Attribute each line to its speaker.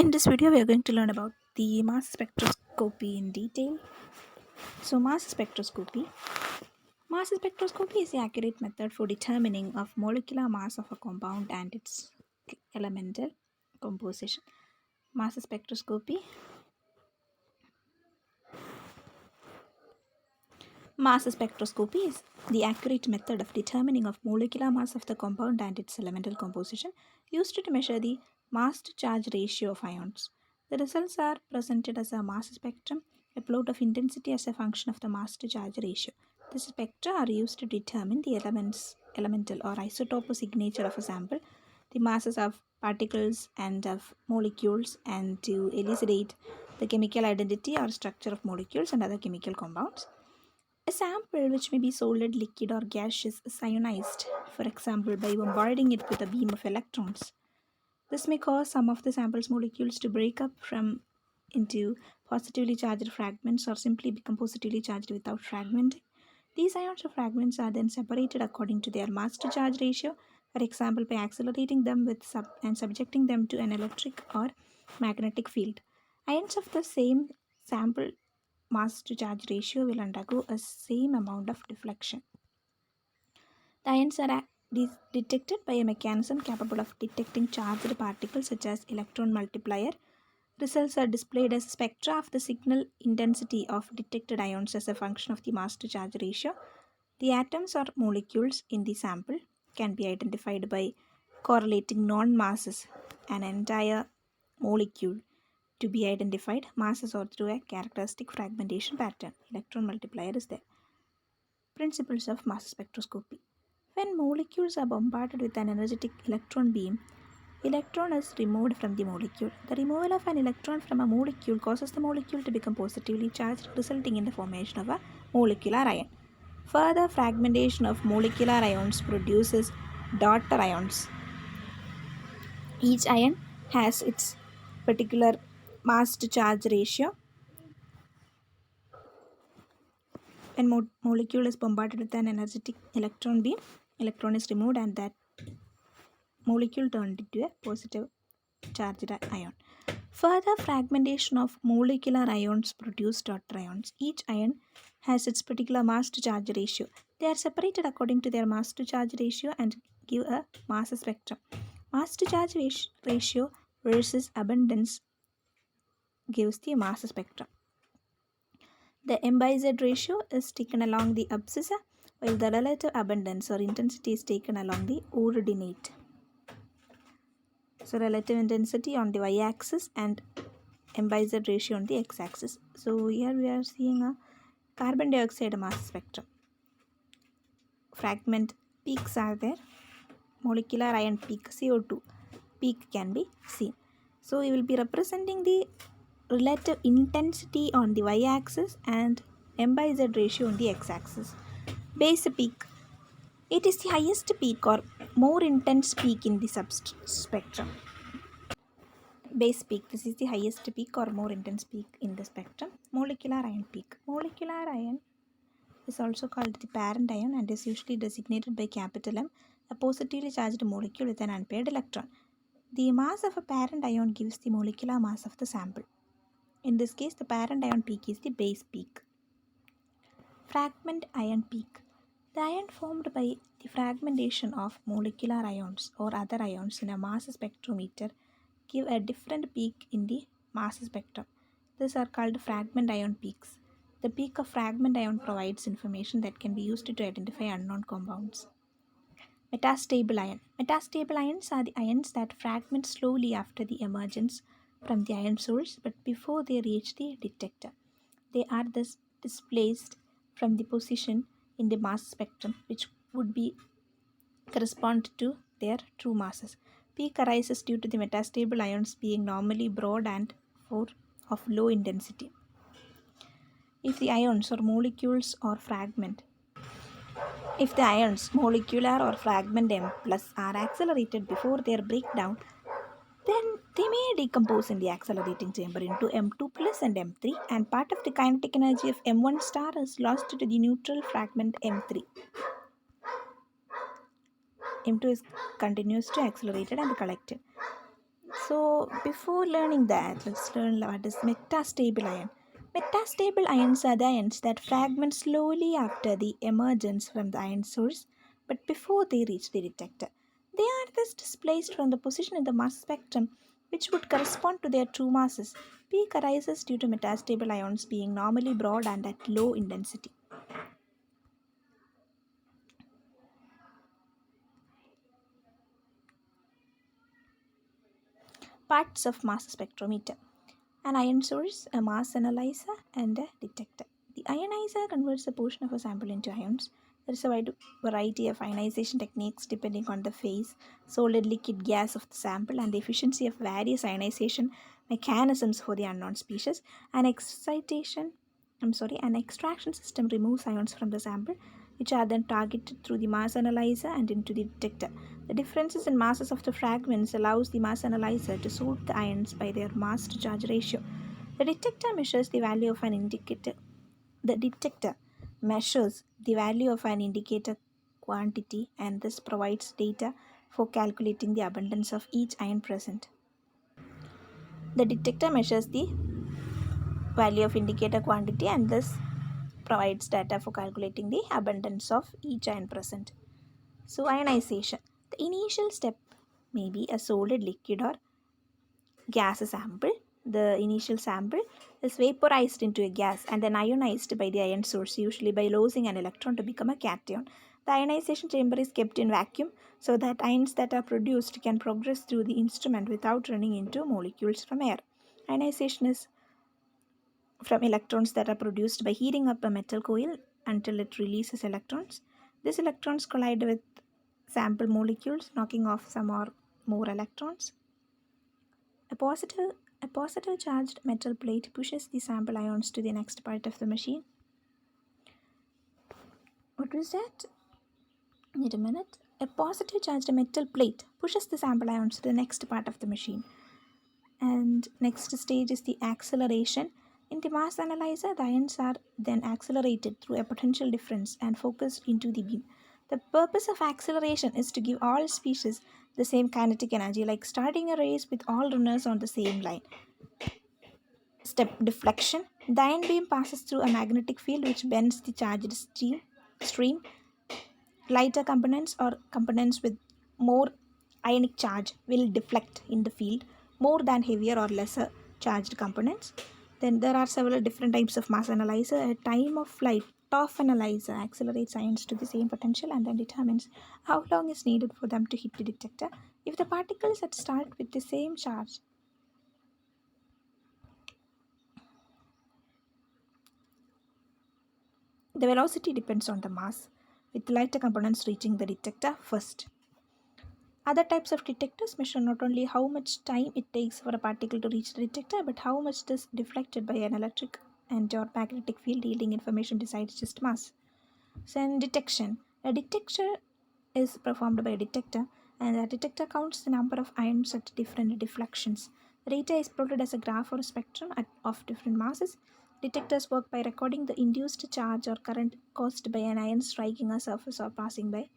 Speaker 1: In this video, we are going to learn about the mass spectroscopy in detail. So, mass spectroscopy is the accurate method for determining of molecular mass of a compound and its elemental composition. Mass spectroscopy. Mass spectroscopy is the accurate method of determining of molecular mass of the compound and its elemental composition used to measure the mass to charge ratio of ions. The results are presented as a mass spectrum, a plot of intensity as a function of the mass to charge ratio. The spectra are used to determine the elemental or isotope signature of a sample, the masses of particles and of molecules, and to elucidate the chemical identity or structure of molecules and other chemical compounds. A sample which may be solid, liquid, or gaseous is ionized, for example, by bombarding it with a beam of electrons. This may cause some of the sample's molecules to break up from into positively charged fragments or simply become positively charged without fragmenting. These ions or fragments are then separated according to their mass to charge ratio, for example, by accelerating them and subjecting them to an electric or magnetic field. Ions of the same sample mass to charge ratio will undergo a same amount of deflection. The ions are detected by a mechanism capable of detecting charged particles such as electron multiplier. Results are displayed as spectra of the signal intensity of detected ions as a function of the mass to charge ratio. The atoms or molecules in the sample can be identified by correlating non-masses, an entire molecule to be identified masses or through a characteristic fragmentation pattern. Electron multiplier is there. Principles of mass spectroscopy. When molecules are bombarded with an energetic electron beam, electron is removed from the molecule. The removal of an electron from a molecule causes the molecule to become positively charged, resulting in the formation of a molecular ion. Further fragmentation of molecular ions produces daughter ions. Each ion has its particular mass to charge ratio. When molecule is bombarded with an energetic electron beam, electron is removed and that molecule turned into a positive charged ion. Further fragmentation of molecular ions produce daughter ions. Each ion has its particular mass to charge ratio. They are separated according to their mass to charge ratio and give a mass spectrum. Mass to charge ratio versus abundance gives the mass spectrum. The M by Z ratio is taken along the abscissa, while the relative abundance or intensity is taken along the ordinate. So relative intensity on the y-axis and M by Z ratio on the x-axis. So here we are seeing a carbon dioxide mass spectrum. Fragment peaks are there. Molecular ion peak, CO2 peak can be seen. So we will be representing the relative intensity on the y-axis and M by Z ratio on the x-axis. Base peak. It is the highest peak or more intense peak in the spectrum. Base peak. This is the highest peak or more intense peak in the spectrum. Molecular ion peak. Molecular ion is also called the parent ion and is usually designated by capital M, a positively charged molecule with an unpaired electron. The mass of a parent ion gives the molecular mass of the sample. In this case, the parent ion peak is the base peak. Fragment ion peak. The ion formed by the fragmentation of molecular ions or other ions in a mass spectrometer give a different peak in the mass spectrum. These are called fragment ion peaks. The peak of fragment ion provides information that can be used to identify unknown compounds. Metastable ion. Metastable ions are the ions that fragment slowly after the emergence from the ion source but before they reach the detector. They are thus displaced from the position in the mass spectrum which would be correspond to their true masses. Peak arises due to the metastable ions being normally broad and of low intensity. If the ions or molecules or fragment If the ions, molecular or fragment M plus are accelerated before their breakdown, then they may decompose in the accelerating chamber into M2 plus and M3, and part of the kinetic energy of M1 star is lost to the neutral fragment M3. M2 is continues to accelerated and collected. So before learning that, let's learn what is metastable ion. Metastable ions are the ions that fragment slowly after the emergence from the ion source, but before they reach the detector. They are thus displaced from the position in the mass spectrum which would correspond to their true masses. Peak arises due to metastable ions being normally broad and at low intensity. Parts of mass spectrometer: an ion source, a mass analyzer, and a detector. The ionizer converts a portion of a sample into ions. There is a wide variety of ionization techniques depending on the phase, solid, liquid, gas of the sample, and the efficiency of various ionization mechanisms for the unknown species. An an extraction system removes ions from the sample, which are then targeted through the mass analyzer and into the detector. The differences in masses of the fragments allows the mass analyzer to sort the ions by their mass to charge ratio. The detector measures the value of an indicator. The detector measures the value of an indicator quantity and thus provides data for calculating the abundance of each ion present. The detector measures the value of indicator quantity and thus provides data for calculating the abundance of each ion present. So, ionization. The initial step may be a solid, liquid, or gas sample. The initial sample is vaporized into a gas and then ionized by the ion source, usually by losing an electron to become a cation. The ionization chamber is kept in vacuum so that ions that are produced can progress through the instrument without running into molecules from air. Ionization is from electrons that are produced by heating up a metal coil until it releases electrons. These electrons collide with sample molecules, knocking off some or more electrons. A positive, a positive charged metal plate pushes the sample ions to the next part of the machine. What was that? Wait a minute. A positive charged metal plate pushes the sample ions to the next part of the machine. And next stage is the acceleration. In the mass analyzer, the ions are then accelerated through a potential difference and focused into the beam. The purpose of acceleration is to give all species the same kinetic energy, like starting a race with all runners on the same line. Step deflection. The ion beam passes through a magnetic field which bends the charged stream. Lighter components or components with more ionic charge will deflect in the field more than heavier or lesser charged components. Then there are several different types of mass analyzer. At time of flight, TOF analyzer accelerates ions to the same potential and then determines how long is needed for them to hit the detector. If the particles at start with the same charge, the velocity depends on the mass, with lighter components reaching the detector first. Other types of detectors measure not only how much time it takes for a particle to reach the detector, but how much it is deflected by an electric and or magnetic field yielding information besides just mass. So, in detection, a detector is performed by a detector, and the detector counts the number of ions at different deflections. The data is plotted as a graph or a spectrum of different masses. Detectors work by recording the induced charge or current caused by an ion striking a surface or passing by.